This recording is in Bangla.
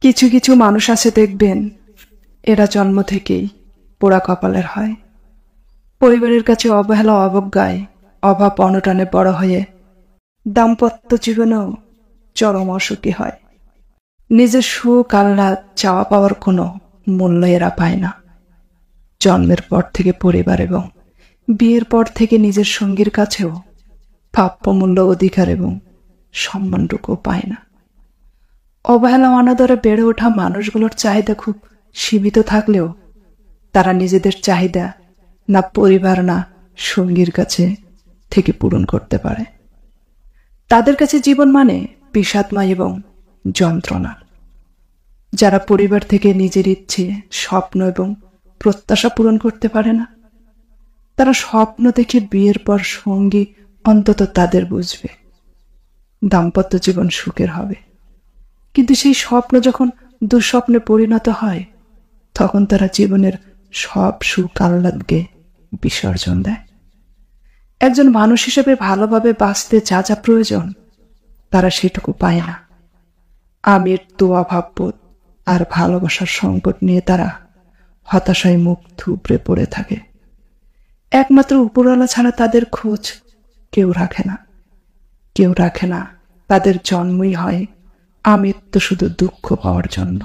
কিছু কিছু মানুষ আছে দেখবেন, এরা জন্ম থেকেই পোড়া কপালের হয়। পরিবারের কাছে অবহেলা, অবজ্ঞায়, অভাব অনটনে বড় হয়ে দাম্পত্য জীবনেও চরম অসুখী হয়। নিজের সুখ আহ্লাদ চাওয়া পাওয়ার কোনো মূল্য এরা পায় না। জন্মের পর থেকে পরিবার এবং বিয়ের পর থেকে নিজের সঙ্গীর কাছেও প্রাপ্য মূল্য, অধিকার এবং সম্মানটুকু পায় না। অবহেলা অনাদরে বেড়ে ওঠা মানুষগুলোর চাহিদা খুব সীমিত থাকলেও তারা নিজেদের চাহিদা না পরিবার না সঙ্গীর কাছে থেকে পূরণ করতে পারে। তাদের কাছে জীবন মানে বিষাদময় এবং যন্ত্রণা। যারা পরিবার থেকে নিজের ইচ্ছে, স্বপ্ন এবং প্রত্যাশা পূরণ করতে পারে না, তারা স্বপ্ন দেখে বিয়ের পর সঙ্গী অন্তত তাদের বুঝবে, দাম্পত্য জীবন সুখের হবে। কিন্তু সেই স্বপ্ন যখন দুঃস্বপ্নে পরিণত হয়, তখন তারা জীবনের সব সুখ আহ্লাদকে বিসর্জন দেয়। একজন মানুষ হিসেবে ভালোভাবে বাঁচতে যা যা প্রয়োজন, তারা সেটুকু পায় না। আমৃত্যু অভাববোধ আর ভালোবাসার সংকট নিয়ে তারা হতাশায় মুখ থুবড়ে পড়ে থাকে। একমাত্র উপরওয়ালা ছাড়া তাদের খোঁজ কেউ রাখে না। কেউ রাখে না। তাদের জন্মই হয় আমৃত্যু শুধু দুঃখ পাওয়ার জন্য।